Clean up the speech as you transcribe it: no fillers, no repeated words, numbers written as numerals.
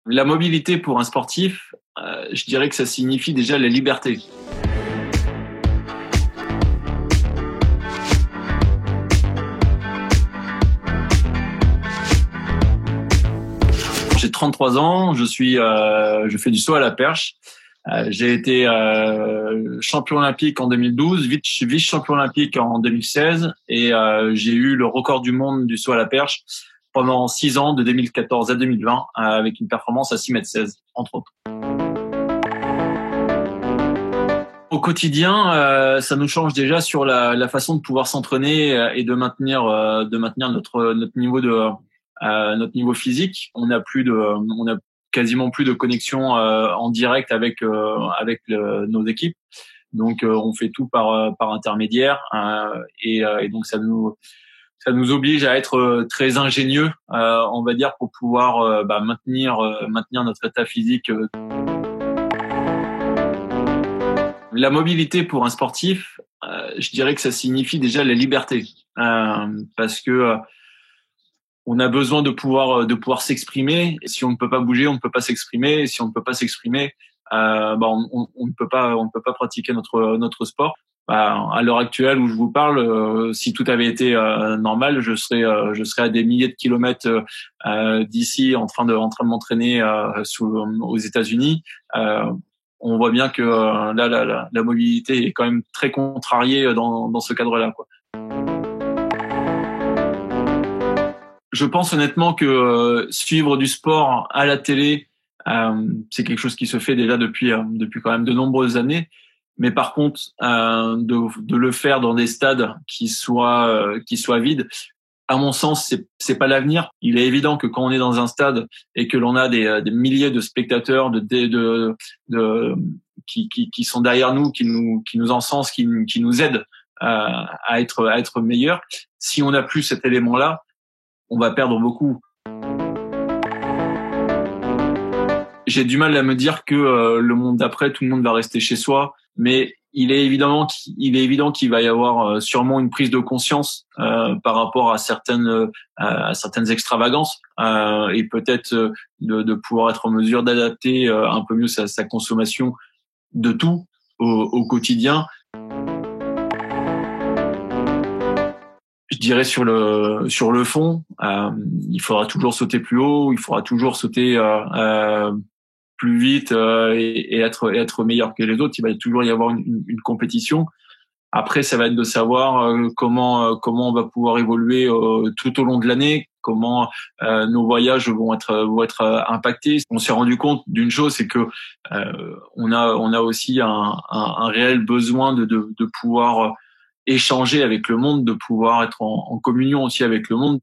La mobilité pour un sportif, je dirais que ça signifie déjà la liberté. J'ai 33 ans, je fais du saut à la perche. J'ai été champion olympique en 2012, vice-champion olympique en 2016 et j'ai eu le record du monde du saut à la perche pendant 6 ans, de 2014 à 2020, avec une performance à 6,16 m, entre autres. Au quotidien, ça nous change déjà sur la façon de pouvoir s'entraîner et de maintenir notre niveau physique. On a quasiment plus de connexion en direct avec nos équipes. Donc on fait tout par intermédiaire et donc ça nous oblige à être très ingénieux, on va dire, pour pouvoir maintenir notre état physique. La mobilité pour un sportif, je dirais que ça signifie déjà la liberté, parce que on a besoin de pouvoir s'exprimer. Et si on ne peut pas bouger, on ne peut pas s'exprimer. Et si on ne peut pas s'exprimer, on ne peut pas pratiquer notre sport. À l'heure actuelle où je vous parle, si tout avait été normal, je serais à des milliers de kilomètres d'ici en train de m'entraîner aux États-Unis. On voit bien que là, la mobilité est quand même très contrariée dans ce cadre-là, quoi. Je pense honnêtement que suivre du sport à la télé, c'est quelque chose qui se fait déjà depuis quand même de nombreuses années. Mais par contre, de le faire dans des stades qui soient vides, à mon sens, c'est pas l'avenir. Il est évident que quand on est dans un stade et que l'on a des milliers de spectateurs qui sont derrière nous, qui nous encensent, qui nous aident à être meilleurs, si on n'a plus cet élément-là, on va perdre beaucoup. J'ai du mal à me dire que le monde d'après, tout le monde va rester chez soi, mais il est évident qu'il va y avoir sûrement une prise de conscience par rapport à certaines extravagances et peut-être de pouvoir être en mesure d'adapter un peu mieux sa consommation de tout au quotidien. Je dirais sur le fond, il faudra toujours sauter plus haut, il faudra toujours sauter plus vite et être meilleur que les autres. Il va toujours y avoir une compétition. Après, ça va être de savoir comment on va pouvoir évoluer tout au long de l'année, comment nos voyages vont être impactés. On s'est rendu compte d'une chose, c'est que on a aussi un réel besoin de pouvoir échanger avec le monde, de pouvoir être en communion aussi avec le monde.